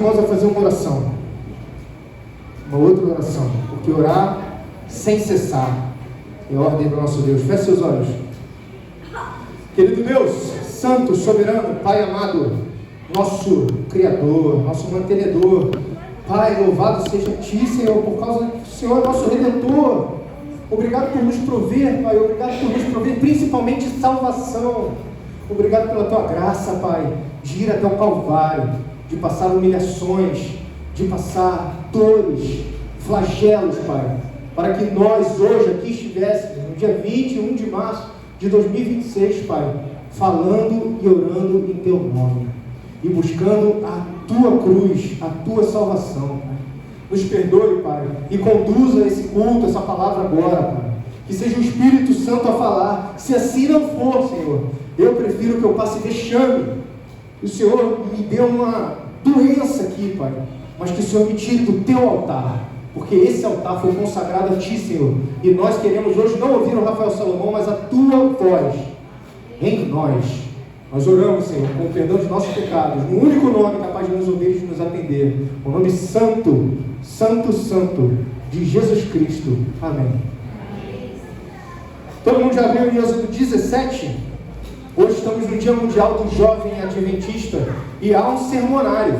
irmãos a fazer uma oração. Uma outra oração. Porque orar sem cessar é a ordem do nosso Deus. Feche seus olhos. Querido Deus, Santo, Soberano, Pai amado, nosso Criador, nosso mantenedor, Pai, louvado seja Ti, Senhor, por causa do Senhor é nosso Redentor. Obrigado por nos prover, Pai, obrigado por nos prover principalmente salvação. Obrigado pela Tua graça, Pai, de ir até o Calvário, de passar humilhações, de passar dores, flagelos, Pai, para que nós hoje aqui estivéssemos, no dia 21 de março de 2026, Pai, falando e orando em Teu nome e buscando a Tua cruz, a Tua salvação, Pai. Nos perdoe, Pai, e conduza esse culto, essa palavra agora, Pai. Que seja o Espírito Santo a falar. Se assim não for, Senhor, eu prefiro que eu passe vexame. Que o Senhor me dê uma doença aqui, Pai, mas que o Senhor me tire do Teu altar, porque esse altar foi consagrado a Ti, Senhor, e nós queremos hoje não ouvir o Rafael Salomão, mas a Tua voz em nós. Nós oramos, Senhor, com o perdão de nossos pecados, no único nome capaz de nos ouvir e de nos atender, o nome santo, santo, santo, de Jesus Cristo. Amém. Todo mundo já viu em Êxodo 17? Hoje estamos no Dia Mundial do Jovem Adventista e há um sermonário.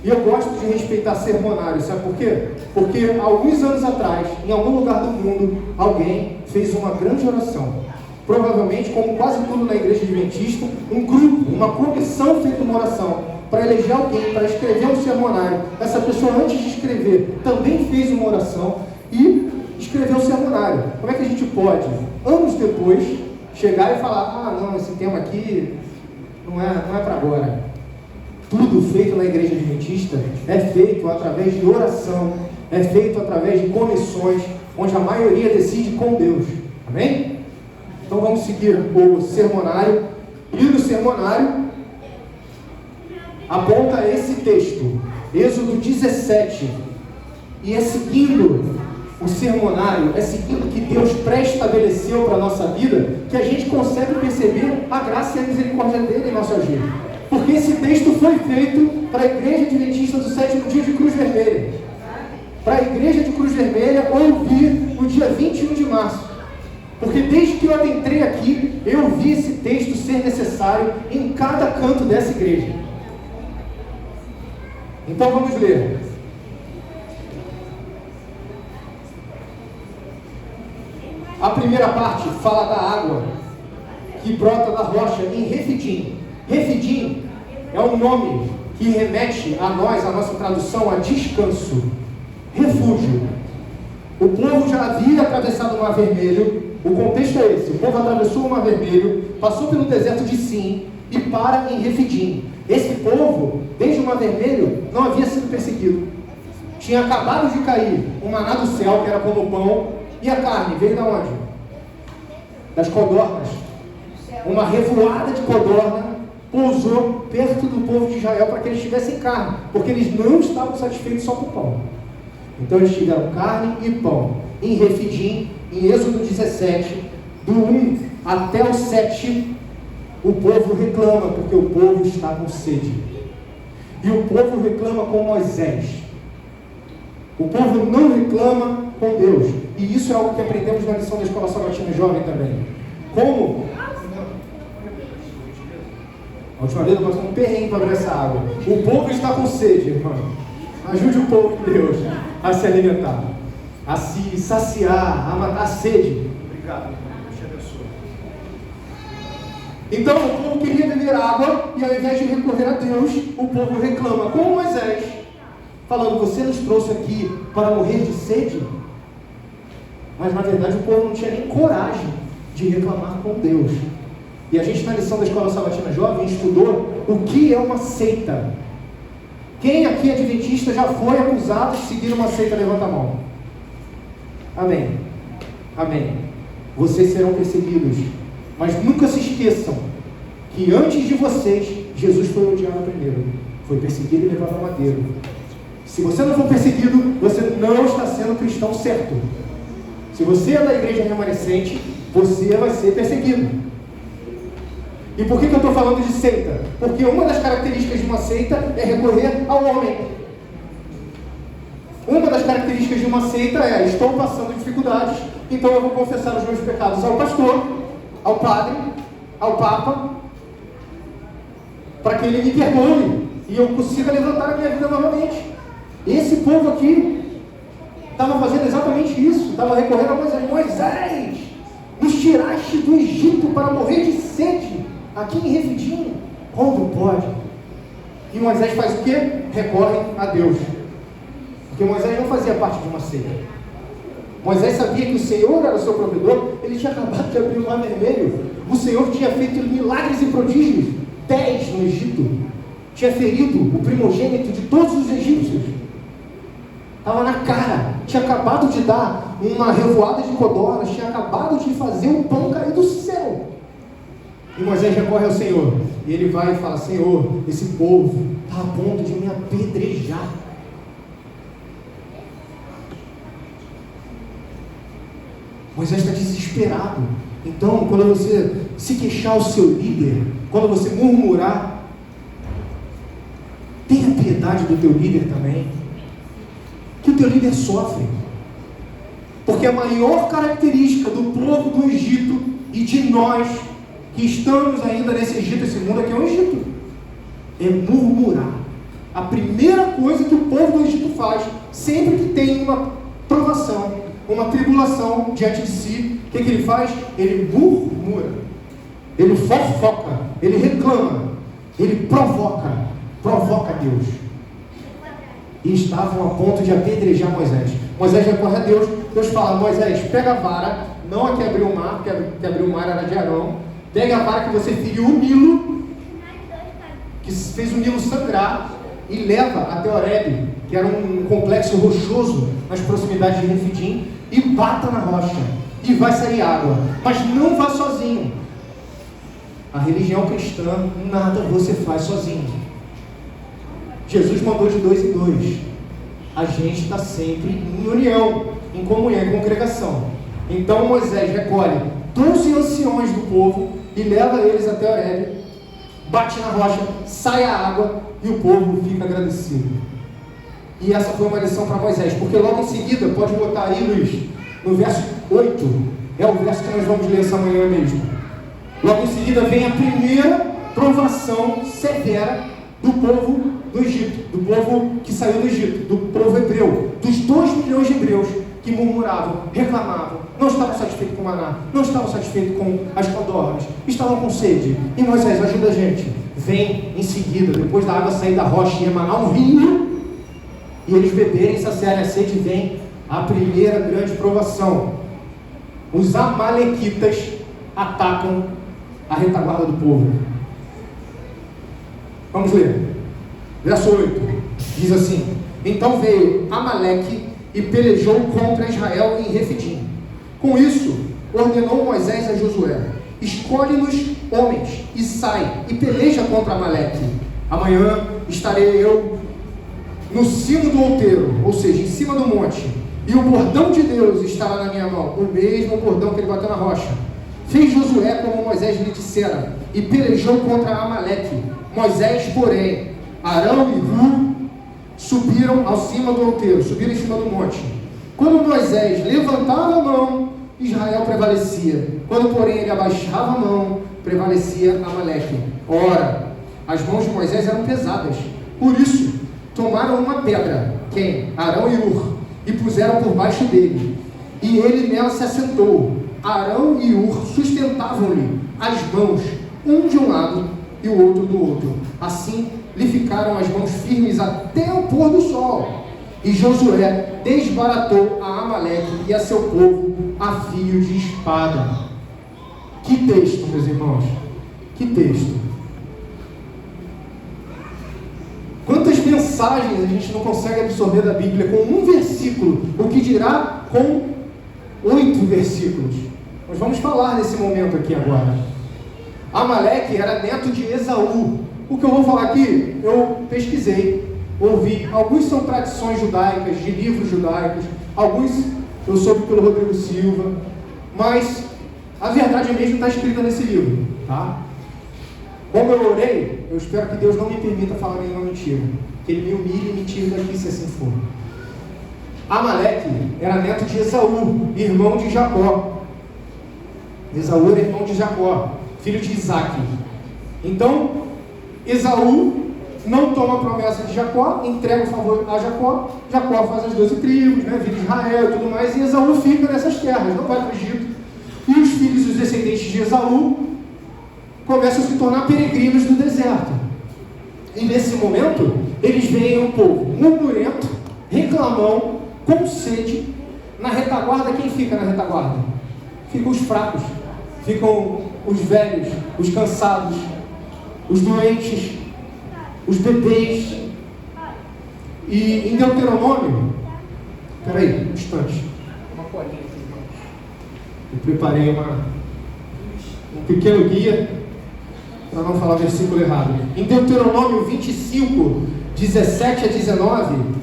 E eu gosto de respeitar sermonário, sabe por quê? Porque alguns anos atrás, em algum lugar do mundo, alguém fez uma grande oração. Provavelmente, como quase tudo na igreja adventista, um grupo, uma comissão fez uma oração para eleger alguém, para escrever um sermonário. Essa pessoa, antes de escrever, também fez uma oração e escreveu um sermonário. Como é que a gente pode, anos depois, chegar e falar: ah, não, esse tema aqui não é para agora? Tudo feito na igreja adventista é feito através de oração, é feito através de comissões, onde a maioria decide com Deus. Amém? Então vamos seguir o sermonário. E no sermonário aponta esse texto, Êxodo 17. E é seguindo o sermonário, é seguindo o que Deus pré-estabeleceu para a nossa vida, que a gente consegue perceber a graça e a misericórdia dele em nosso agir. Porque esse texto foi feito para a igreja adventista do 7º dia de Cruz Vermelha. Para a igreja de Cruz Vermelha ouvir no dia 21 de março. Porque desde que eu adentrei aqui, eu vi esse texto ser necessário em cada canto dessa igreja. Então vamos ler. A primeira parte fala da água que brota da rocha em Refidim. Refidim é um nome que remete a nós, a nossa tradução, a descanso, refúgio. O povo já havia atravessado o Mar Vermelho. O contexto é esse: o povo atravessou o Mar Vermelho, passou pelo deserto de Sim e para em Refidim. Esse povo, desde o Mar Vermelho, não havia sido perseguido. Tinha acabado de cair o maná do céu, que era como pão, e a carne veio de onde? Das codornas. Uma revoada de codorna pousou perto do povo de Israel para que eles tivessem carne, porque eles não estavam satisfeitos só com pão. Então eles tiveram carne e pão. Em Refidim, em Êxodo 17, do 1 até o 7, o povo reclama, porque o povo está com sede. E o povo reclama com Moisés. O povo não reclama com Deus. E isso é algo que aprendemos na lição da Escola Sabatina Jovem também. Como? A última vez eu passei um perrengue para abrir essa água. O povo está com sede, irmão. Ajude o povo de Deus a se alimentar, a se saciar, a matar a sede. Obrigado, irmão. Deus te abençoe. Então o povo queria beber água e ao invés de recorrer a Deus, o povo reclama com Moisés, falando: você nos trouxe aqui para morrer de sede? Mas na verdade o povo não tinha nem coragem de reclamar com Deus. E a gente na lição da Escola Sabatina Jovem estudou o que é uma seita. Quem aqui adventista já foi acusado de seguir uma seita? Levanta a mão. Amém. Amém. Vocês serão perseguidos, mas nunca se esqueçam que antes de vocês, Jesus foi odiado primeiro, foi perseguido e levado ao madeiro. Se você não for perseguido, você não está sendo cristão certo. Se você é da igreja remanescente, você vai ser perseguido. E por que eu estou falando de seita? Porque uma das características de uma seita é recorrer ao homem. Uma das características de uma seita é: estou passando dificuldades, então eu vou confessar os meus pecados ao pastor, ao padre, ao papa, para que ele me perdoe e eu consiga levantar a minha vida novamente. Esse povo aqui estava fazendo exatamente isso, estava recorrendo a Moisés. Moisés, nos tiraste do Egito para morrer de sede aqui em Refidim. Como pode? E Moisés faz o quê? Recorre a Deus. Porque Moisés não fazia parte de uma seita. Moisés sabia que o Senhor era o seu provedor. Ele tinha acabado de abrir o mar vermelho. O Senhor tinha feito milagres e prodígios, 10 no Egito. Tinha ferido o primogênito de todos os egípcios. Estava na cara. Tinha acabado de dar uma revoada de codornas. Tinha acabado de fazer um pão cair do céu. E Moisés recorre ao Senhor. E ele vai e fala: Senhor, esse povo está a ponto de me apedrejar. Moisés está desesperado. Então, quando você se queixar ao seu líder, quando você murmurar, tenha piedade do teu líder também. Que o teu líder sofre. Porque a maior característica do povo do Egito e de nós que estamos ainda nesse Egito, esse mundo aqui é um Egito, é murmurar. A primeira coisa que o povo do Egito faz, sempre que tem uma provação, uma tribulação diante de si, o que ele faz? Ele murmura, ele fofoca, ele reclama, ele provoca Deus. E estavam a ponto de apedrejar Moisés. Moisés recorre a Deus. Deus fala: Moisés, pega a vara, não a que abriu o mar, que abriu o mar era de Arão. Pega a vara que você feriu o Nilo, que fez o Nilo sangrar, e leva até Horebe, que era um complexo rochoso nas proximidades de Refidim, e bata na rocha, e vai sair água. Mas não vá sozinho. A religião cristã, nada você faz sozinho. Jesus mandou de 2 em 2. A gente está sempre em união, em comunhão, em congregação. Então Moisés recolhe 12 anciões do povo e leva eles até Horebe, bate na rocha, sai a água e o povo fica agradecido. E essa foi uma lição para Moisés, porque logo em seguida, pode botar aí, Luiz, no verso 8, é o verso que nós vamos ler essa manhã mesmo. Logo em seguida vem a primeira provação severa do povo do Egito, do povo que saiu do Egito, do povo hebreu, dos 2 milhões de hebreus que murmuravam, reclamavam, não estavam satisfeitos com o maná, não estavam satisfeitos com as codornas, estavam com sede. E Moisés, ajuda a gente. Vem em seguida, depois da água sair da rocha e emanar um rio, e eles beberem e saciarem a sede, vem a primeira grande provação. Os amalequitas atacam a retaguarda do povo. Vamos ler. Verso 8. Diz assim: Então veio Amaleque e pelejou contra Israel em Refidim. Com isso, ordenou Moisés a Josué: Escolhe-nos homens e sai e peleja contra Amaleque. Amanhã estarei eu no cimo do outeiro, ou seja, em cima do monte, e o bordão de Deus estará na minha mão, o mesmo bordão que ele bateu na rocha. Fez Josué como Moisés lhe dissera, e pelejou contra Amaleque. Moisés, porém, Arão e Hur subiram ao cima do outeiro, subiram em cima do monte. Quando Moisés levantava a mão, Israel prevalecia. Quando, porém, ele abaixava a mão, prevalecia Amaleque. Ora, as mãos de Moisés eram pesadas. Por isso, tomaram uma pedra, quem? Arão e Hur, e puseram por baixo dele. E ele nela se assentou. Arão e Hur sustentavam-lhe as mãos, um de um lado e o outro do outro. Assim, lhe ficaram as mãos firmes até o pôr do sol. E Josué desbaratou a Amaleque e a seu povo a fio de espada. Que texto, meus irmãos! Que texto! Quantas mensagens a gente não consegue absorver da Bíblia com um versículo, o que dirá com 8 versículos? Nós vamos falar nesse momento aqui agora. Amaleque era neto de Esaú. O que eu vou falar aqui, eu pesquisei, ouvi. Alguns são tradições judaicas, de livros judaicos. Alguns eu soube pelo Rodrigo Silva. Mas a verdade mesmo está escrita nesse livro, tá? Como eu orei, eu espero que Deus não me permita falar nenhuma mentira. Que Ele me humilhe e me tire daqui, se assim for. Amaleque era neto de Esaú, irmão de Jacó. Esaú era irmão de Jacó, filho de Isaque. Então, Esaú não toma a promessa de Jacó, entrega o favor a Jacó. Jacó faz as 12 tribos, né, vira Israel e tudo mais, e Esaú fica nessas terras, não vai para o Egito. E os filhos e os descendentes de Esaú começam a se tornar peregrinos do deserto. E nesse momento, eles veem um povo murmurento, reclamão, com sede. Na retaguarda, quem fica na retaguarda? Ficam os fracos, ficam os velhos, os cansados, os doentes, os bebês. E em Deuteronômio, peraí, um instante, uma colinha aqui. Eu preparei um pequeno guia para não falar versículo errado. Em Deuteronômio 25, 17 a 19,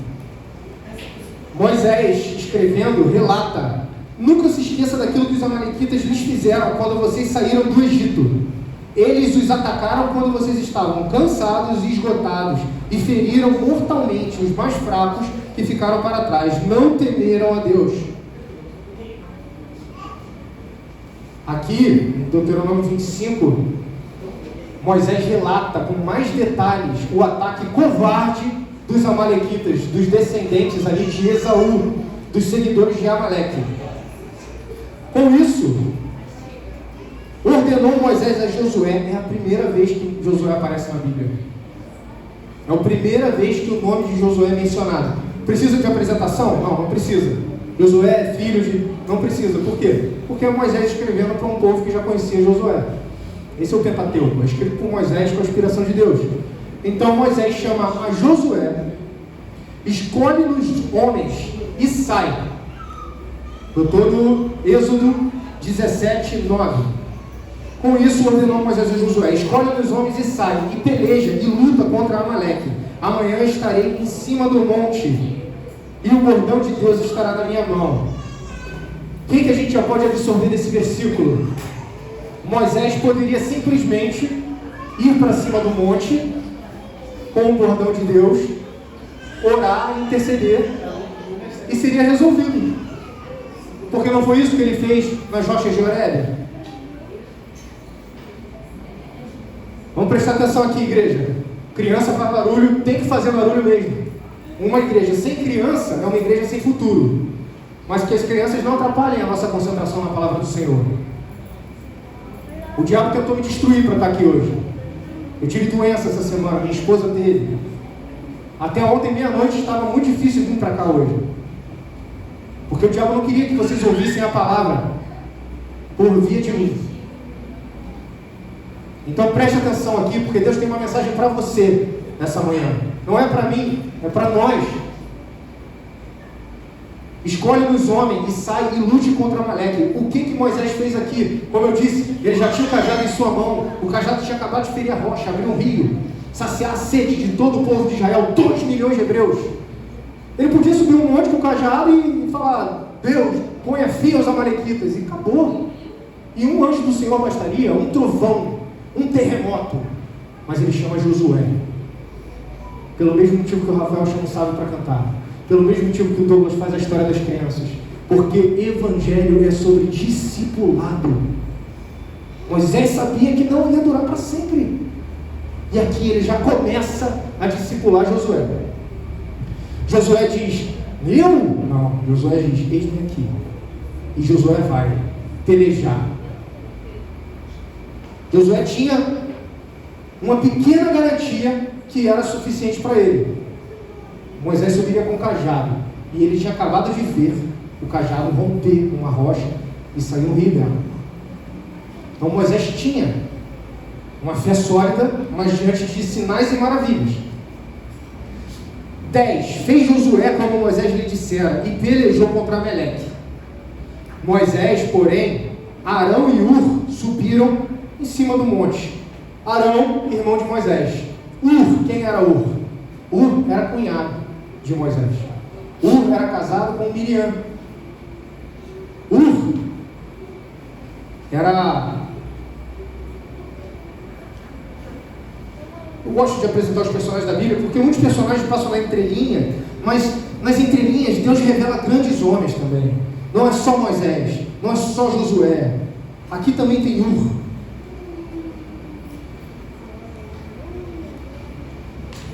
Moisés, escrevendo, relata: nunca se esqueça daquilo que os amalequitas lhes fizeram quando vocês saíram do Egito. Eles os atacaram quando vocês estavam cansados e esgotados, e feriram mortalmente os mais fracos que ficaram para trás. Não temeram a Deus. Aqui, em Deuteronômio 25, Moisés relata com mais detalhes o ataque covarde dos amalequitas, dos descendentes ali de Esaú, dos seguidores de Amaleque. Com isso, ordenou Moisés a Josué. É a primeira vez que Josué aparece na Bíblia. É a primeira vez que o nome de Josué é mencionado. Precisa de apresentação? Não, não precisa. Josué é filho de... Não precisa. Por quê? Porque é Moisés escrevendo para um povo que já conhecia Josué. Esse é o Pentateuco, é escrito por Moisés com a inspiração de Deus. Então Moisés chama a Josué, escolhe-nos homens e sai. Eu estou no Êxodo 17, 9. Com isso ordenou Moisés a Josué: escolhe-nos homens e sai, e peleja e luta contra Amaleque. Amanhã estarei em cima do monte, e o bordão de Deus estará na minha mão. O que a gente já pode absorver desse versículo? Moisés poderia simplesmente ir para cima do monte com o bordão de Deus, orar, interceder, e seria resolvido. Porque não foi isso que ele fez nas rochas de Horebe? Vamos prestar atenção aqui, igreja. Criança faz barulho, tem que fazer barulho mesmo. Uma igreja sem criança é uma igreja sem futuro. Mas que as crianças não atrapalhem a nossa concentração na palavra do Senhor. O diabo tentou me destruir para estar aqui hoje. Eu tive doença essa semana, minha esposa teve. Até ontem, meia-noite, estava muito difícil vir para cá hoje. Porque o diabo não queria que vocês ouvissem a palavra por via de mim. Então preste atenção aqui, porque Deus tem uma mensagem para você nessa manhã. Não é para mim, é para nós. Escolhe-nos homens e sai e lute contra Amaleque. O que Moisés fez aqui? Como eu disse, ele já tinha o cajado em sua mão. O cajado tinha acabado de ferir a rocha, abrir um rio, saciar a sede de todo o povo de Israel, 2 milhões de hebreus. Ele podia subir um monte com o cajado e falar: Deus, ponha fim aos amalequitas. E acabou. E um anjo do Senhor bastaria, um trovão, um terremoto. Mas ele chama Josué. Pelo mesmo motivo que o Rafael chama o sábio para cantar. Pelo mesmo motivo que o Douglas faz a história das crianças. Porque evangelho é sobre discipulado. Moisés sabia que não ia durar para sempre. E aqui ele já começa a discipular Josué. Josué diz: eu? Não, Josué diz: eis-me aqui. E Josué vai pelejar. Josué tinha uma pequena garantia que era suficiente para ele. Moisés subiria com o cajado, e ele tinha acabado de ver o cajado romper uma rocha e sair um rio dela. Então Moisés tinha uma fé sólida, mas diante de sinais e maravilhas. 10. Fez Josué como Moisés lhe dissera, e pelejou contra Amaleque. Moisés, porém, Arão e Ur subiram em cima do monte. Arão, irmão de Moisés. Ur, quem era Ur? Ur era cunhado de Moisés. Ur era casado com Miriam. Ur era gosto de apresentar os personagens da Bíblia, porque muitos personagens passam na entrelinha, mas nas entrelinhas Deus revela grandes homens também. Não é só Moisés, não é só Josué. Aqui também tem Ur.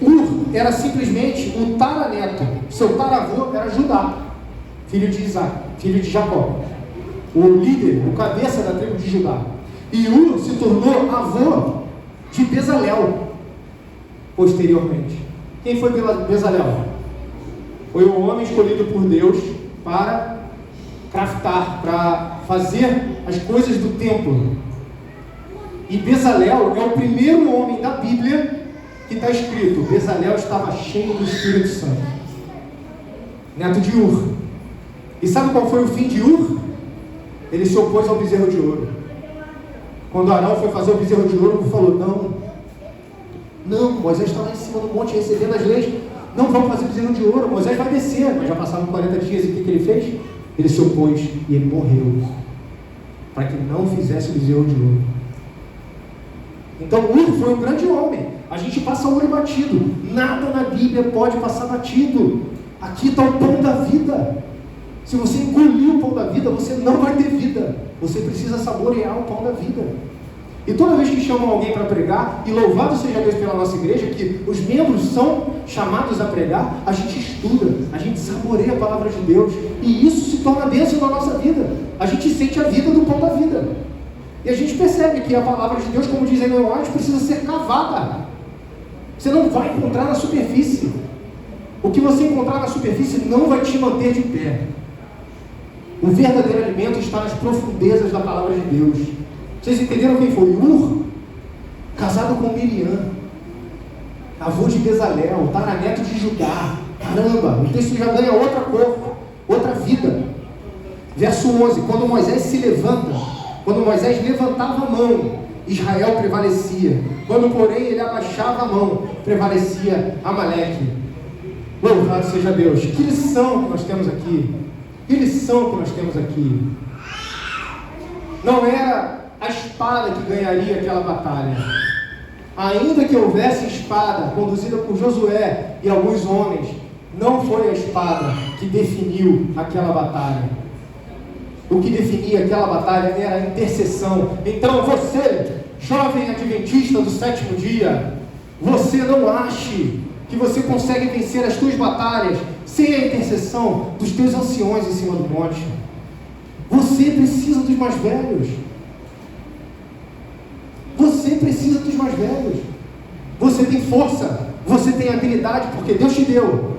Ur era simplesmente um taraneto. Seu taravô era Judá, filho de Isaac, filho de Jacó, o líder, o cabeça da tribo de Judá. E Ur se tornou avô de Bezalel posteriormente. Quem foi Bezalel? Foi o homem escolhido por Deus para craftar, para fazer as coisas do templo. E Bezalel é o primeiro homem da Bíblia que está escrito: Bezalel estava cheio do Espírito Santo, neto de Ur. E sabe qual foi o fim de Ur? Ele se opôs ao bezerro de ouro. Quando Arão foi fazer o bezerro de ouro, ele falou: não, Moisés está lá em cima do monte recebendo as leis, não vamos fazer bezerro de ouro, Moisés vai descer. Mas já passaram 40 dias, e o que ele fez? Ele se opôs e ele morreu, para que não fizesse o bezerro de ouro. Então Ur foi um grande homem. A gente passa o olho batido. Nada na Bíblia pode passar batido. Aqui está o pão da vida. Se você engolir o pão da vida, você não vai ter vida. Você precisa saborear o pão da vida. E toda vez que chamam alguém para pregar, e louvado seja Deus pela nossa igreja, que os membros são chamados a pregar, a gente estuda, a gente saboreia a palavra de Deus, e isso se torna bênção na nossa vida. A gente sente a vida do pão da vida. E a gente percebe que a palavra de Deus, como dizem no Arte, precisa ser cavada. Você não vai encontrar na superfície. O que você encontrar na superfície não vai te manter de pé. O verdadeiro alimento está nas profundezas da palavra de Deus. Vocês entenderam quem foi? Ur, casado com Miriam, avô de Bezalel, taraneto de Judá. Caramba, o texto já ganha outra cor, outra vida. Verso 11: quando Moisés se levanta, quando Moisés levantava a mão, Israel prevalecia. Quando, porém, ele abaixava a mão, prevalecia Amaleque. Louvado seja Deus. Que lição que nós temos aqui. Que lição que nós temos aqui. Não era a espada que ganharia aquela batalha. Ainda que houvesse espada conduzida por Josué e alguns homens, não foi a espada que definiu aquela batalha. O que definia aquela batalha era a intercessão. Então você, jovem adventista do sétimo dia, você não ache que você consegue vencer as tuas batalhas sem a intercessão dos teus anciões em cima do monte. Você precisa dos mais velhos. Você precisa dos mais velhos. Você tem força, você tem habilidade, porque Deus te deu.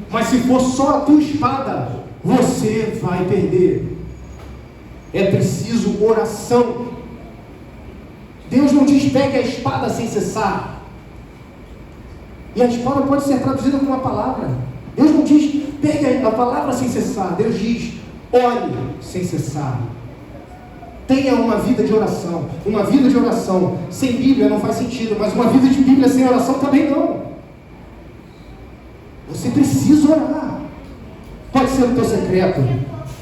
Mas se for só a tua espada, você vai perder. É preciso oração. Deus não diz pegue a espada sem cessar. E a espada pode ser traduzida com uma palavra. Deus não diz pegue a palavra sem cessar. Deus diz ore sem cessar. Tenha uma vida de oração. Uma vida de oração sem Bíblia não faz sentido, mas uma vida de Bíblia sem oração também não. Você precisa orar. Pode ser o teu secreto,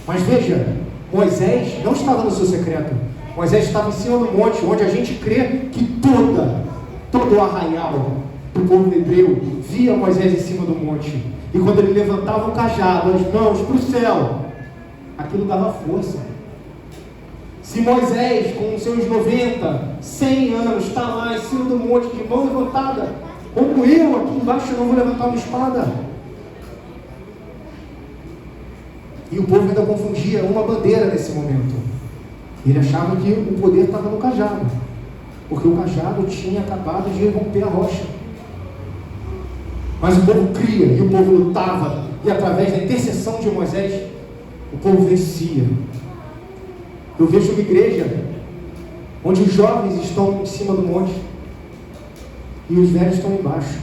mas veja, Moisés não estava no seu secreto. Moisés estava em cima do monte, onde a gente crê que todo o arraial do povo hebreu via Moisés em cima do monte. E quando ele levantava o cajado, as mãos para o céu, aquilo dava força. Se Moisés, com seus 90, 100 anos, está lá em cima do monte, de mão levantada, como eu aqui embaixo, eu não vou levantar uma espada. E o povo ainda confundia uma bandeira nesse momento. Ele achava que o poder estava no cajado, porque o cajado tinha acabado de romper a rocha. Mas o povo cria, e o povo lutava, e através da intercessão de Moisés, o povo vencia. Eu vejo uma igreja onde os jovens estão em cima do monte e os velhos estão embaixo,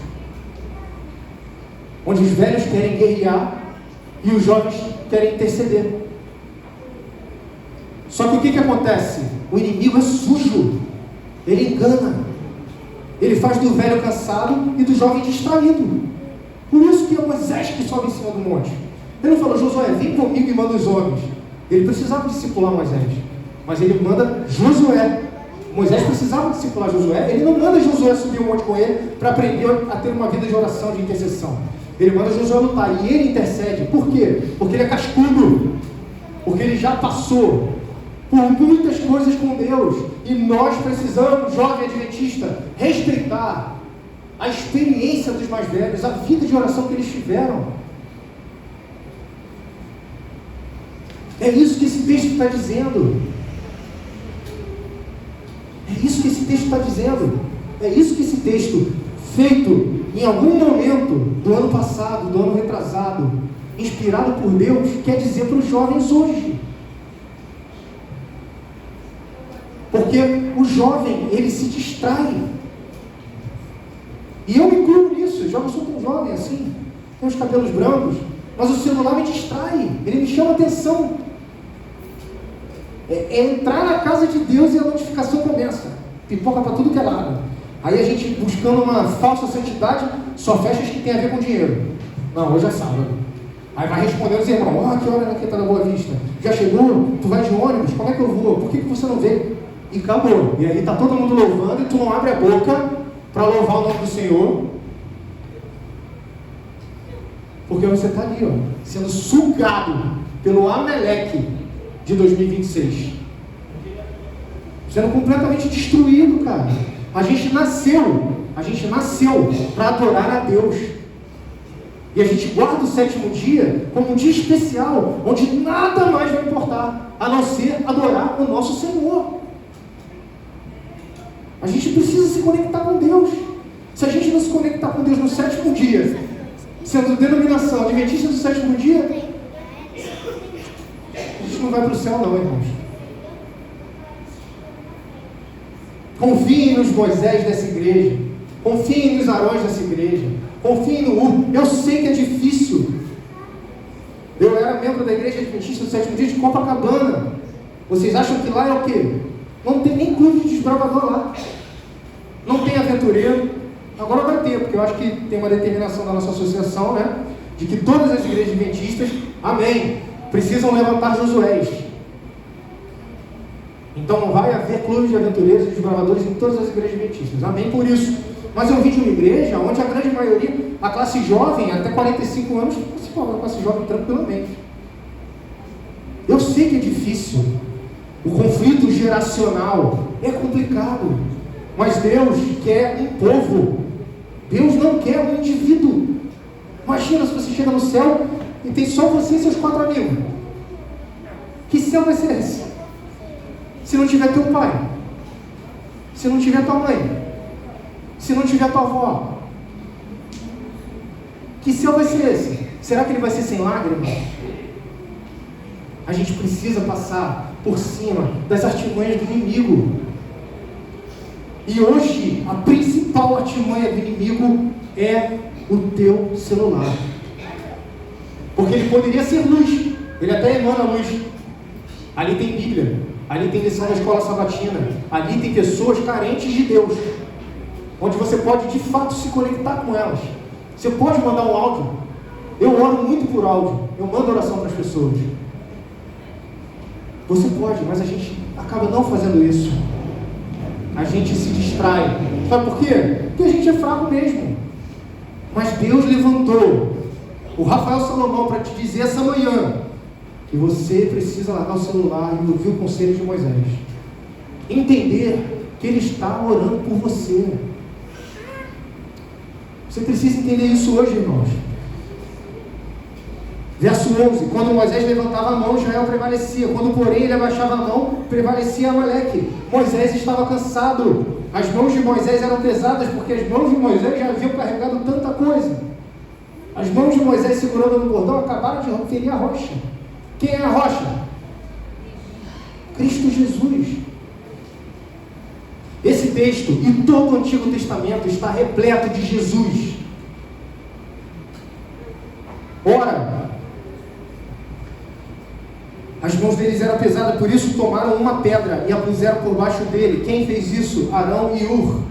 onde os velhos querem guerrear e os jovens querem interceder. Só que o que acontece? O inimigo é sujo, ele engana, ele faz do velho cansado e do jovem distraído. Por isso que é Moisés que sobe em cima do monte. Ele não falou: Josué, vem comigo e manda os homens. Ele precisava discipular Moisés, mas ele manda Josué, Moisés precisava discipular Josué. Ele não manda Josué subir um monte com ele para aprender a ter uma vida de oração, de intercessão. Ele manda Josué lutar e ele intercede. Por quê? Porque ele é cascudo. Porque ele já passou por muitas coisas com Deus. E nós precisamos, jovem adventista, respeitar a experiência dos mais velhos, a vida de oração que eles tiveram. É isso que esse texto está dizendo. É isso que esse texto está dizendo. É isso que esse texto, feito em algum momento do ano passado, do ano retrasado, inspirado por Deus, quer dizer para os jovens hoje. Porque o jovem, ele se distrai. E eu me incluo nisso. Eu já não sou tão jovem assim, tenho os cabelos brancos, mas o celular me distrai, ele me chama atenção. É entrar na casa de Deus e a notificação começa. Pipoca para tudo que é lado. Aí a gente buscando uma falsa santidade, só fecha as que tem a ver com dinheiro. Não, hoje é sábado. Aí vai respondendo os irmãos, que hora aqui está na Boa Vista? Já chegou? Tu vai de ônibus? Como é que eu vou? Por que você não veio? E acabou. E aí está todo mundo louvando e tu não abre a boca para louvar o nome do Senhor. Porque você está ali, sendo sugado pelo Amaleque de 2026. Sendo completamente destruído, cara. A gente nasceu para adorar a Deus. E a gente guarda o sétimo dia como um dia especial, onde nada mais vai importar, a não ser adorar o nosso Senhor. A gente precisa se conectar com Deus. Se a gente não se conectar com Deus no sétimo dia, sendo denominação adventista do sétimo dia, a gente não vai para o céu não, irmãos. Confiem nos Moisés dessa igreja. Confiem nos Arões dessa igreja. Confiem no U. Eu sei que é difícil. Eu era membro da igreja adventista do sétimo dia de Copacabana. Vocês acham que lá é o quê? Não tem nem clube de desbravador lá. Não tem aventureiro. Agora vai ter, porque eu acho que tem uma determinação da nossa associação, né? De que todas as igrejas adventistas, amém, precisam levantar Josués. Então não vai haver clubes de aventureiros e desbravadores em todas as igrejas adventistas. Amém por isso. Mas eu vim de uma igreja onde a grande maioria, a classe jovem, até 45 anos, se fala da classe jovem tranquilamente. Eu sei que é difícil. O conflito geracional é complicado. Mas Deus quer um povo. Deus não quer um indivíduo. Imagina se você chega no céu e tem só você e seus 4 amigos. Que céu vai ser esse? Se não tiver teu pai, se não tiver tua mãe, se não tiver tua avó, que céu vai ser esse? Será que ele vai ser sem lágrimas? A gente precisa passar por cima das artimanhas do inimigo. E hoje, a principal artimanha do inimigo é o teu celular. Porque ele poderia ser luz, ele até emana luz. Ali tem Bíblia, ali tem lição da escola sabatina, ali tem pessoas carentes de Deus, onde você pode de fato se conectar com elas. Você pode mandar um áudio. Eu oro muito por áudio, eu mando oração para as pessoas. Você pode, mas a gente acaba não fazendo isso. A gente se distrai. Sabe por quê? Porque a gente é fraco mesmo. Mas Deus levantou o Rafael Salomão para te dizer essa manhã que você precisa largar o celular e ouvir o conselho de Moisés. Entender que ele está orando por você. Você precisa entender isso hoje, irmãos. Verso 11. Quando Moisés levantava a mão, Israel prevalecia. Quando, porém, ele abaixava a mão, prevalecia Amaleque. Moisés estava cansado. As mãos de Moisés eram pesadas, porque as mãos de Moisés já haviam carregado tanta coisa. As mãos de Moisés segurando no bordão acabaram de ferir a rocha. Quem é a rocha? Cristo Jesus. Esse texto e todo o Antigo Testamento está repleto de Jesus. Ora, as mãos deles eram pesadas, por isso tomaram uma pedra e a puseram por baixo dele. Quem fez isso? Arão e Ur.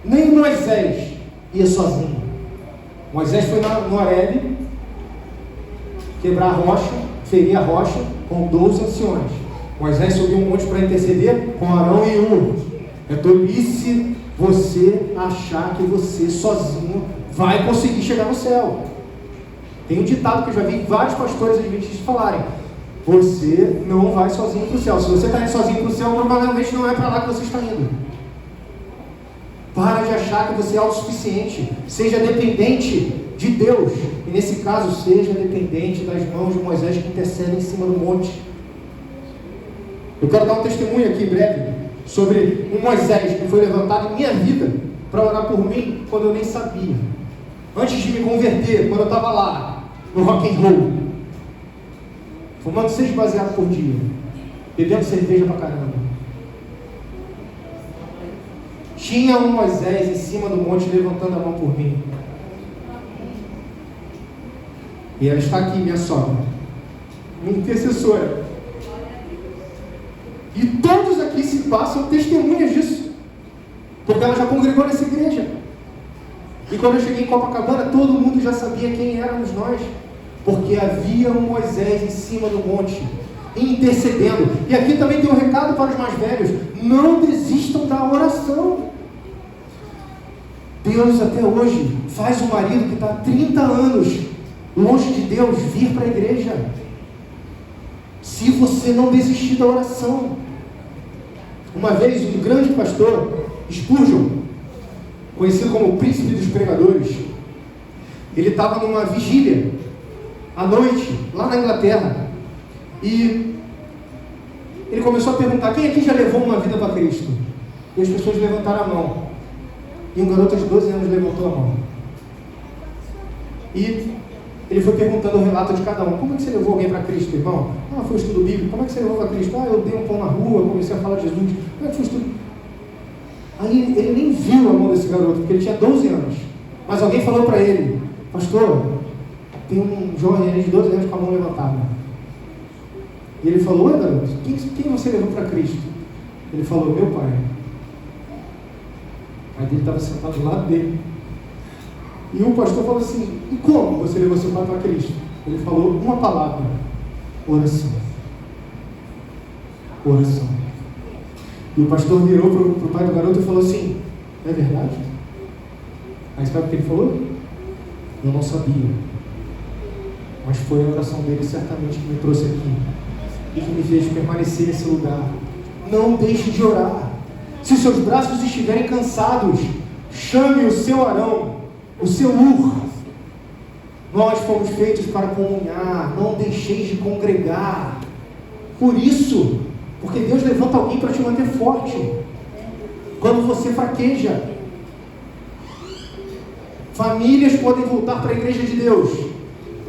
Nem Moisés ia sozinho. Moisés foi no Horebe quebrar a rocha, ferir a rocha com 12 anciões. Moisés subiu um monte para interceder com Arão e Ur. É tolice você achar que você sozinho vai conseguir chegar no céu. Tem um ditado que eu já vi vários pastores adventistas falarem: você não vai sozinho para o céu. Se você está indo sozinho para o céu, provavelmente não é para lá que você está indo. Para de achar que você é autossuficiente. Seja dependente de Deus. E nesse caso, seja dependente das mãos de Moisés que intercedem em cima do monte. Eu quero dar um testemunho aqui breve sobre um Moisés que foi levantado em minha vida para orar por mim quando eu nem sabia. Antes de me converter, quando eu estava lá no rock and roll, fumando 6 baseados por dia, bebendo cerveja pra caramba, tinha um Moisés em cima do monte levantando a mão por mim. E ela está aqui, minha sogra, minha intercessora. E todos aqui se passam testemunhas disso, porque ela já congregou nessa igreja. E quando eu cheguei em Copacabana, todo mundo já sabia quem éramos nós, porque havia um Moisés em cima do monte, intercedendo. E aqui também tem um recado para os mais velhos: não desistam da oração. Deus até hoje faz o marido que está há 30 anos longe de Deus vir para a igreja, se você não desistir da oração. Uma vez um grande pastor, Spurgeon, conhecido como o príncipe dos pregadores, ele estava numa vigília à noite, lá na Inglaterra, e ele começou a perguntar: quem aqui já levou uma vida para Cristo? E as pessoas levantaram a mão, e um garoto de 12 anos levantou a mão, e ele foi perguntando o relato de cada um: como é que você levou alguém para Cristo, irmão? Ah, foi o estudo bíblico. Como é que você levou para Cristo? Ah, eu dei um pão na rua, comecei a falar de Jesus. Como é que foi o estudo? Aí ele nem viu a mão desse garoto, porque ele tinha 12 anos. Mas alguém falou para ele: pastor, tem um jovem de 12 anos com a mão levantada. E ele falou: oi garoto, quem você levou para Cristo? Ele falou: meu pai. O pai dele estava sentado do lado dele. E o pastor falou assim: e como você levou seu pai para Cristo? Ele falou uma palavra: oração. Oração. E o pastor virou para o pai do garoto e falou assim: é verdade? Aí sabe o que ele falou? Eu não sabia, mas foi a oração dele certamente que me trouxe aqui e que me fez permanecer nesse lugar. Não deixe de orar. Se seus braços estiverem cansados, chame o seu Arão, o seu Ur. Nós fomos feitos para comunhar. Não deixeis de congregar. Por isso, porque Deus levanta alguém para te manter forte quando você fraqueja. Famílias podem voltar para a igreja de Deus,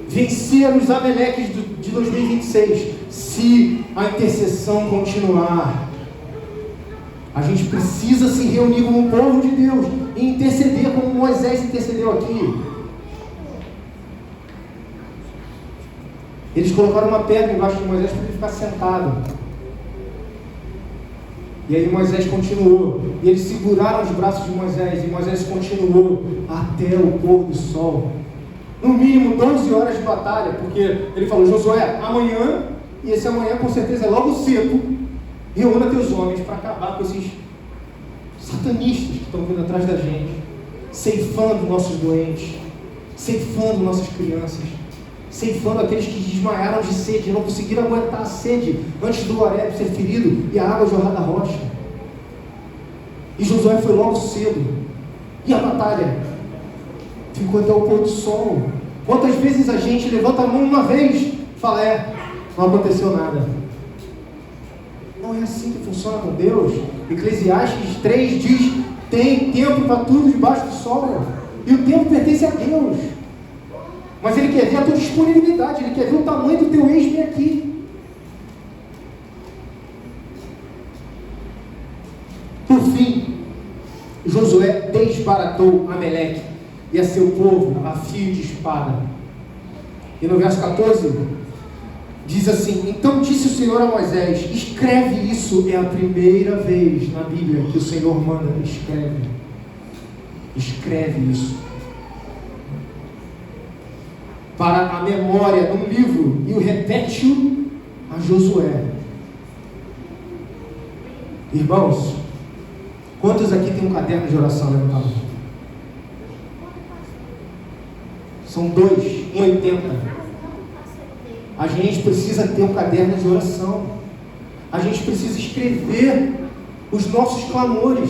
vencer os Amaleques de 2026, se a intercessão continuar. A gente precisa se reunir como povo de Deus e interceder como Moisés intercedeu aqui. Eles colocaram uma pedra embaixo de Moisés para ele ficar sentado. E aí Moisés continuou. E eles seguraram os braços de Moisés. E Moisés continuou até o pôr do sol. No mínimo 12 horas de batalha. Porque ele falou: Josué, amanhã, e esse amanhã com certeza é logo cedo, reúna teus homens para acabar com esses satanistas que estão vindo atrás da gente, ceifando nossos doentes, ceifando nossas crianças, ceifando aqueles que desmaiaram de sede, não conseguiram aguentar a sede antes do Horebe ser ferido e a água jorrar da rocha. E Josué foi logo cedo. E a batalha ficou até o pôr do sol. Quantas vezes a gente levanta a mão uma vez e fala: não aconteceu nada. Não é assim que funciona com Deus. Eclesiastes 3 diz: tem tempo para tudo debaixo do sol. E o tempo pertence a Deus. Mas Ele quer ver a tua disponibilidade. Ele quer ver o tamanho do teu ex-me aqui. Por fim, Josué desbaratou Amaleque e a seu povo a fio de espada. E no verso 14 diz assim: então disse o Senhor a Moisés: escreve isso. É a primeira vez na Bíblia que o Senhor manda: escreve isso para a memória num livro, e o repete-o a Josué. Irmãos, Quantos aqui tem um caderno de oração? Levanta a mão. São 2, 1,80. A gente precisa ter um caderno de oração. A gente precisa escrever os nossos clamores.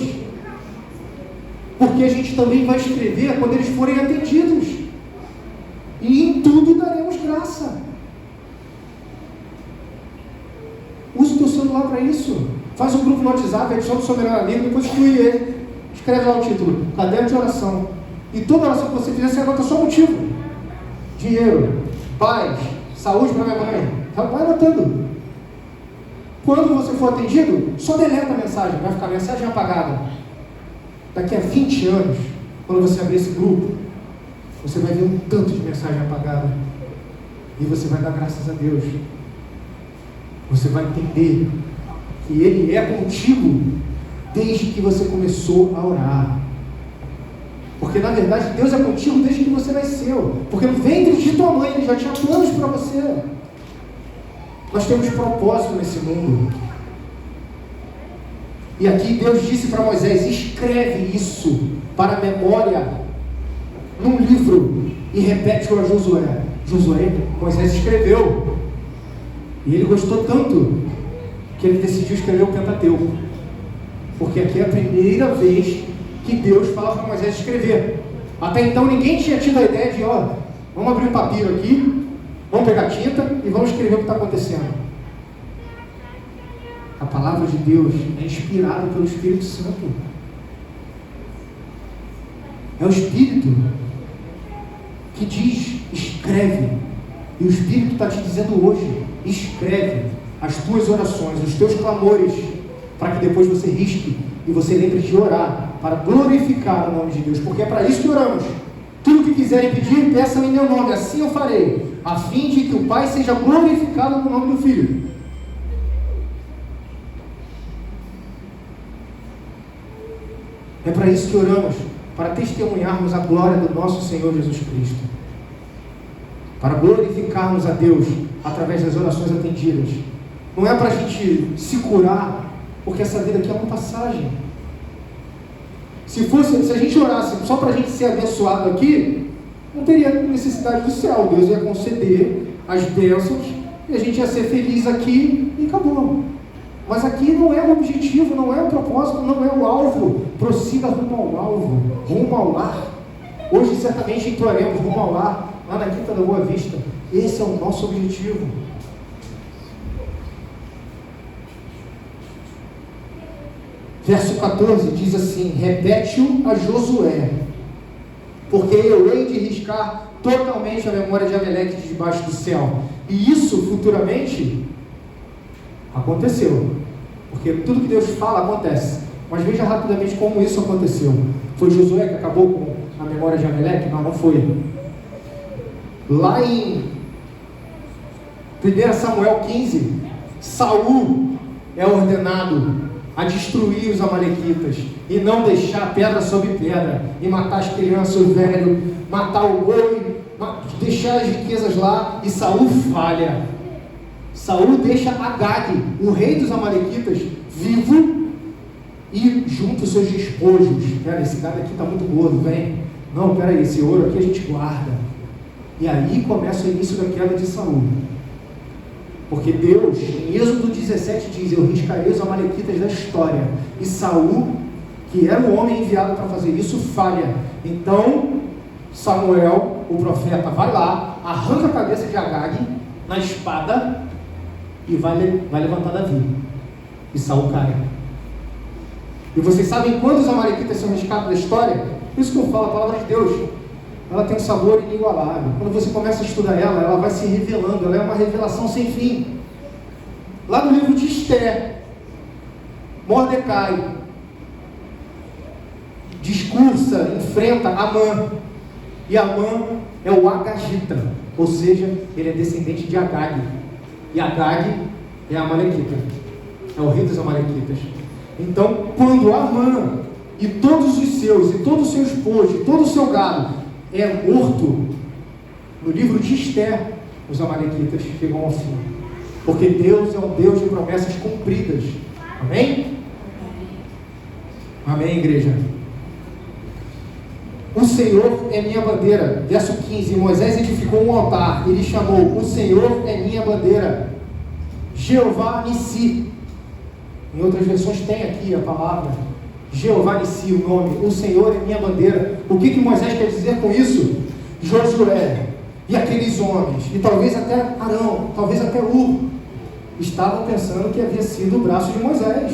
Porque a gente também vai escrever quando eles forem atendidos. E em tudo daremos graça. Use o teu celular para isso. Faz um grupo no WhatsApp, adiciona o seu melhor amigo, depois exclui ele. Escreve lá o título, caderno de oração. E toda oração que você fizer, você anota só o motivo. Dinheiro, paz, saúde para minha mãe. Vai anotando. Quando você for atendido, só deleta a mensagem. Vai ficar a mensagem apagada. Daqui a 20 anos, quando você abrir esse grupo, você vai ver um tanto de mensagem apagada. E você vai dar graças a Deus. Você vai entender que Ele é contigo desde que você começou a orar. Porque na verdade Deus é contigo desde que você nasceu. Porque no ventre de tua mãe Ele já tinha planos para você. Nós temos propósito nesse mundo. E aqui Deus disse para Moisés: escreve isso para a memória num livro e repete-o a Josué. Moisés escreveu. E ele gostou tanto que ele decidiu escrever o Pentateuco. Porque aqui é a primeira vez que Deus fala para Moisés escrever. Até então ninguém tinha tido a ideia de, vamos abrir um papiro aqui, vamos pegar tinta e vamos escrever o que está acontecendo. A palavra de Deus é inspirada pelo Espírito Santo. É o Espírito que diz, escreve. E o Espírito está te dizendo hoje, escreve as tuas orações, os teus clamores, para que depois você risque e você lembre de orar, para glorificar o nome de Deus, porque é para isso que oramos. Tudo que quiserem pedir, peçam em meu nome, assim eu farei, a fim de que o Pai seja glorificado no nome do Filho. É para isso que oramos, para testemunharmos a glória do nosso Senhor Jesus Cristo, para glorificarmos a Deus através das orações atendidas. Não é para a gente se curar, porque essa vida aqui é uma passagem. Se a gente orasse só para a gente ser abençoado aqui, não teria necessidade do céu. Deus ia conceder as bênçãos e a gente ia ser feliz aqui e acabou. Mas aqui não é o objetivo, não é o propósito, não é o alvo. Prossiga rumo ao alvo, rumo ao lar. Hoje certamente entoaremos rumo ao lar, lá na Quinta da Boa Vista. Esse é o nosso objetivo. Verso 14 diz assim: repete-o a Josué, porque eu hei de riscar totalmente a memória de Amaleque de debaixo do céu. E isso futuramente aconteceu, porque tudo que Deus fala acontece. Mas veja rapidamente como isso aconteceu. Foi Josué que acabou com a memória de Amaleque? Não foi. Lá em 1 Samuel 15, Saul é ordenado a destruir os amalequitas e não deixar pedra sobre pedra, e matar as crianças, o velho, matar o boi, deixar as riquezas lá. E Saul falha. Saul deixa Agag, o rei dos amalequitas, vivo, e junta os seus despojos. Pera, esse gado aqui está muito gordo, vem. Não, pera aí, esse ouro aqui a gente guarda. E aí começa o início da queda de Saul. Porque Deus, em Êxodo 17, diz: eu riscarei os amalequitas da história. E Saul, que era o homem enviado para fazer isso, falha. Então Samuel, o profeta, vai lá, arranca a cabeça de Agag na espada e vai levantar Davi. E Saul cai. E vocês sabem quando os amalequitas são riscados da história? Por isso que eu falo, a palavra de Deus, ela tem um sabor inigualável. Quando você começa a estudar ela vai se revelando, ela é uma revelação sem fim. Lá no livro de Esther, Mordecai discursa, enfrenta Amã, e Amã é o Agagita, ou seja, ele é descendente de Agag, e Agag é a Amalequita, é o rei dos Amalequitas. Então, quando Amã e todos os seus, e todo o seu esposo, e todo o seu gado é morto, no livro de Esther, os amalequitas chegam ao fim, porque Deus é um Deus de promessas cumpridas. Amém? Amém, igreja? O Senhor é minha bandeira. Verso 15. Moisés edificou um altar. Ele chamou: o Senhor é minha bandeira. Jeová Nissi. Em outras versões tem aqui a palavra Jeová Nissi, o nome. O Senhor é minha bandeira. O que Moisés quer dizer com isso? Josué e aqueles homens, e talvez até Arão, talvez até Ur, estavam pensando que havia sido o braço de Moisés.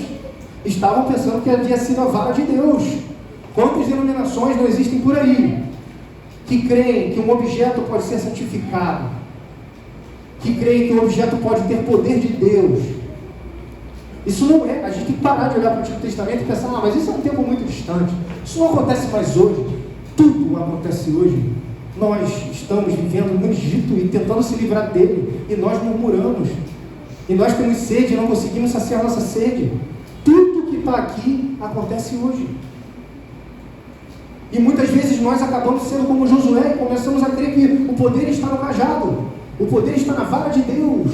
Estavam pensando que havia sido a vara de Deus. Quantas denominações não existem por aí que creem que um objeto pode ser santificado, que creem que um objeto pode ter poder de Deus? Isso não é. A gente tem que parar de olhar para o Antigo Testamento e pensar: mas isso é um tempo muito distante, isso não acontece mais hoje. Tudo acontece hoje. Nós estamos vivendo no Egito e tentando se livrar dele, e nós murmuramos, e nós temos sede e não conseguimos saciar a nossa sede. Tudo que está aqui acontece hoje. E muitas vezes nós acabamos sendo como Josué e começamos a crer que o poder está no cajado, o poder está na vara de Deus,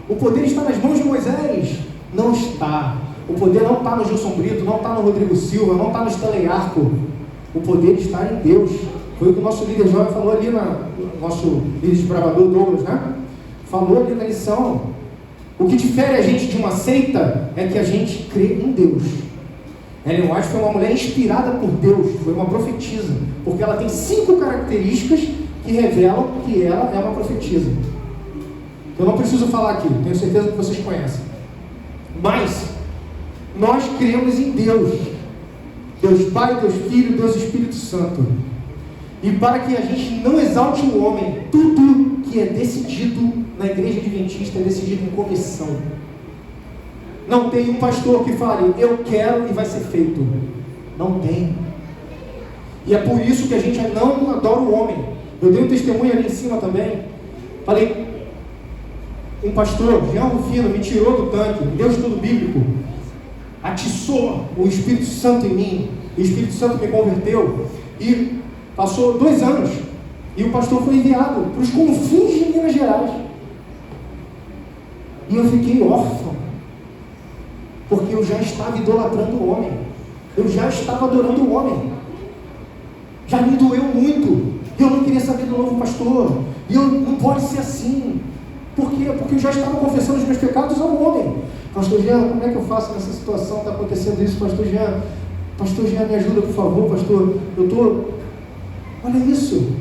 o poder está nas mãos de Moisés. Não está. O poder não está no Gilson Brito, não está no Rodrigo Silva, não está no Stanley Arco. O poder está em Deus. Foi o que o nosso líder jovem falou ali, o nosso líder desbravador Douglas, né? Falou ali na lição. O que difere a gente de uma seita é que a gente crê em Deus. Ellen White foi uma mulher inspirada por Deus, foi uma profetisa, porque ela tem 5 características que revelam que ela é uma profetisa. Eu não preciso falar aqui, tenho certeza que vocês conhecem. Mas nós cremos em Deus. Deus Pai, Deus Filho, Deus Espírito Santo. E para que a gente não exalte o homem, tudo que é decidido na igreja adventista é decidido em comissão. Não tem um pastor que fale: eu quero e vai ser feito. Não tem. E é por isso que a gente não adora o homem. Eu dei um testemunho ali em cima também. Falei: um pastor, Jean Rufino, me tirou do tanque, me deu estudo bíblico, atiçou o Espírito Santo em mim, o Espírito Santo me converteu, e passou 2 anos, e o pastor foi enviado para os confins de Minas Gerais, e eu fiquei órfão, porque eu já estava idolatrando o homem, eu já estava adorando o homem, já me doeu muito, eu não queria saber do novo pastor, e eu não pode ser assim. Por quê? Porque eu já estava confessando os meus pecados ao homem. Pastor Jean, como é que eu faço nessa situação? Está acontecendo isso, Pastor Jean, me ajuda, por favor, pastor. Eu estou... Olha isso.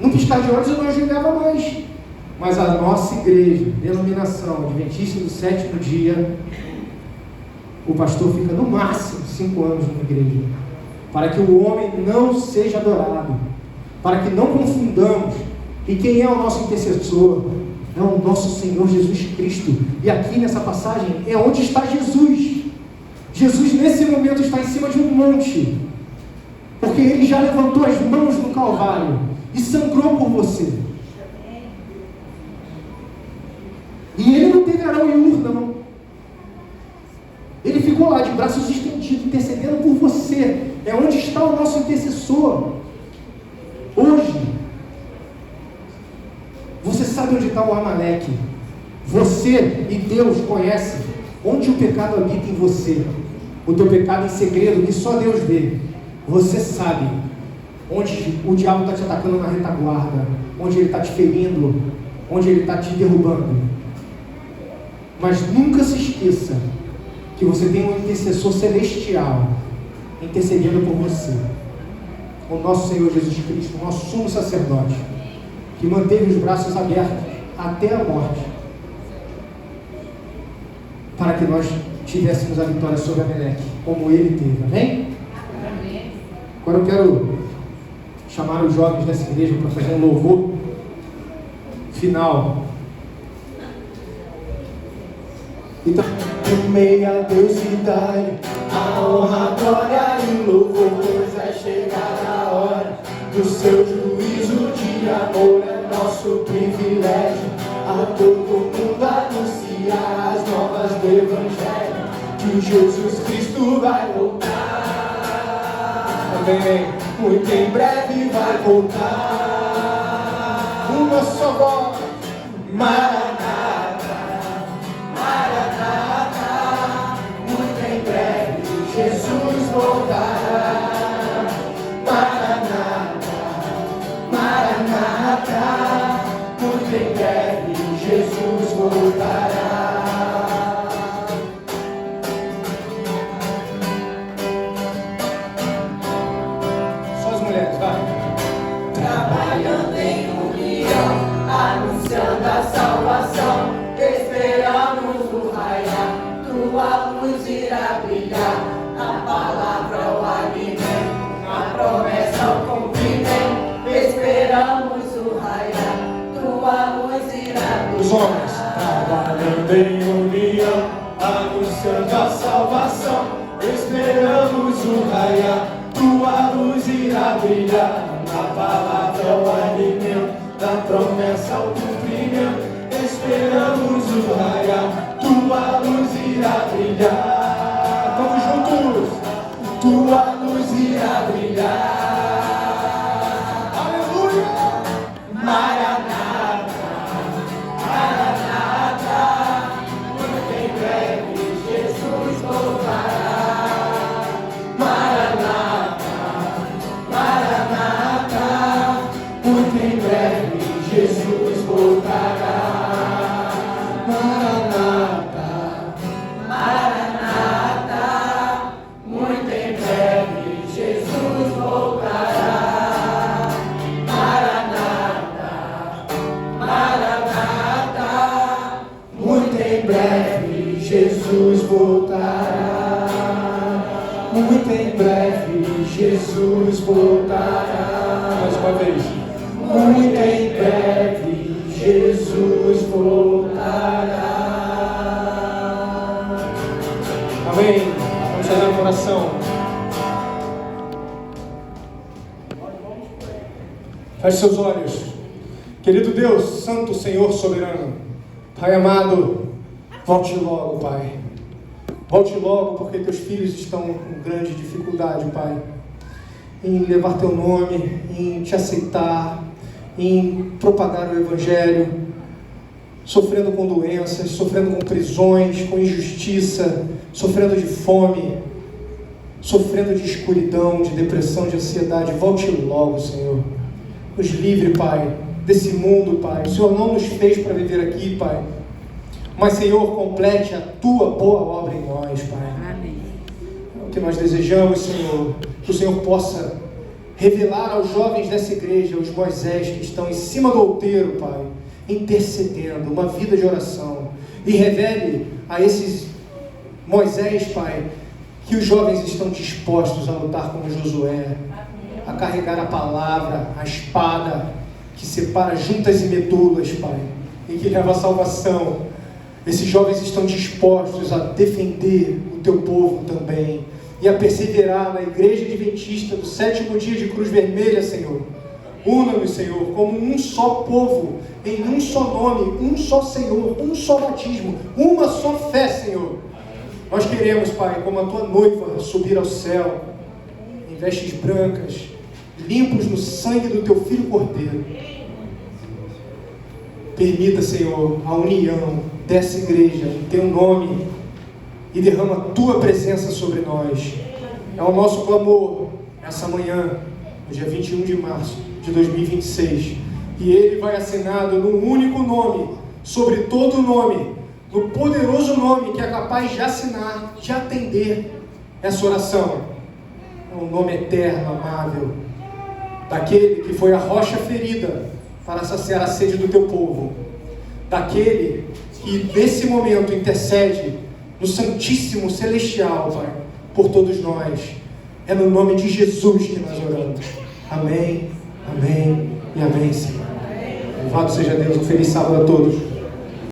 Num piscar de olhos eu não ajoelhava mais. Mas a nossa igreja, denominação adventista do 7º dia, o pastor fica no máximo 5 anos na igreja, para que o homem não seja adorado, para que não confundamos. E quem é o nosso intercessor? É o nosso Senhor Jesus Cristo. E aqui nessa passagem é onde está Jesus. Jesus nesse momento está em cima de um monte, porque Ele já levantou as mãos no Calvário e sangrou por você. E Ele não teve Arão e Ur, não. Ele ficou lá de braços estendidos, intercedendo por você. É onde está o nosso intercessor. Hoje, você sabe onde está o Amaleque. Você e Deus conhecem onde o pecado habita em você. O teu pecado em segredo, que só Deus vê. Você sabe onde o diabo está te atacando na retaguarda, onde ele está te ferindo, onde ele está te derrubando. Mas nunca se esqueça que você tem um intercessor celestial intercedendo por você. O nosso Senhor Jesus Cristo, o nosso sumo sacerdote, que manteve os braços abertos até a morte, para que nós tivéssemos a vitória sobre Amaleque, como ele teve. Amém? Amém. Agora eu quero chamar os jovens dessa igreja para fazer um louvor final. Então, em meio a Deus e dai a honra, glória e louvor, pois vai chegar a hora do seu juízo de amor. É nosso privilégio a todo mundo anunciar as novas do Evangelho, que Jesus Cristo vai voltar. Amém. Muito em breve vai voltar. Uma só voz. Maranata, Maranata. Muito em breve Jesus breve Jesus voltará. Só as mulheres, vai. Trabalhando em união, anunciando a salvação, esperamos o raiar, tua luz irá brilhar, a palavra o alimento, a promessa o cumprimento, esperamos o raiar, tua luz irá brilhar. Os homens, Trabalhando em união, anunciando a salvação, esperamos o raiar, tua luz irá brilhar, na palavra o alimento, da promessa o cumprimento, esperamos o raiar, tua luz irá brilhar. Vamos juntos! Tua luz irá brilhar. Aleluia! Maranata, Maranata, muito em breve Jesus voltará. Maranata, Maranata, muito em breve Jesus voltará. Maranata, Maranata, muito em breve Jesus voltará. Maranata, Maranata, muito em breve Jesus voltará. Muito em breve Jesus voltará. Mais uma vez. Muito em breve Jesus voltará. amém. Vamos fazer uma oração. Feche seus olhos. Querido Deus, Santo Senhor soberano, Pai amado, volte logo, Pai. Volte logo, porque teus filhos estão com grande dificuldade, Pai, em levar teu nome, em te aceitar, em propagar o Evangelho, sofrendo com doenças, sofrendo com prisões, com injustiça, sofrendo de fome, sofrendo de escuridão, de depressão, de ansiedade. Volte logo, Senhor. Nos livre, Pai, desse mundo, Pai. O Senhor não nos fez para viver aqui, Pai. Mas, Senhor, complete a Tua boa obra em nós, Pai. Amém. É o que nós desejamos, Senhor. Que o Senhor possa revelar aos jovens dessa igreja, os Moisés que estão em cima do outeiro, Pai, intercedendo, uma vida de oração. E revele a esses Moisés, Pai, que os jovens estão dispostos a lutar como Josué, a carregar a palavra, a espada que separa juntas e medulas, Pai, e que leva a salvação. Esses jovens estão dispostos a defender o teu povo também e a perseverar na igreja adventista do 7º dia de Cruz Vermelha, Senhor. Una-nos, Senhor, como um só povo, em um só nome, um só Senhor, um só batismo, uma só fé, Senhor. Nós queremos, Pai, como a tua noiva, subir ao céu em vestes brancas, limpos no sangue do teu Filho Cordeiro. Permita, Senhor, a união dessa igreja em teu nome e derrama a tua presença sobre nós. É o nosso clamor essa manhã, no dia 21 de março de 2026. E ele vai assinado no único nome, sobre todo nome, no poderoso nome que é capaz de assinar, de atender essa oração. É um nome eterno, amável, daquele que foi a rocha ferida para saciar a sede do teu povo, daquele que nesse momento intercede no Santíssimo Celestial, Pai, por todos nós. É no nome de Jesus que nós oramos. Amém, amém e amém, Senhor. Louvado seja Deus. Um feliz sábado a todos.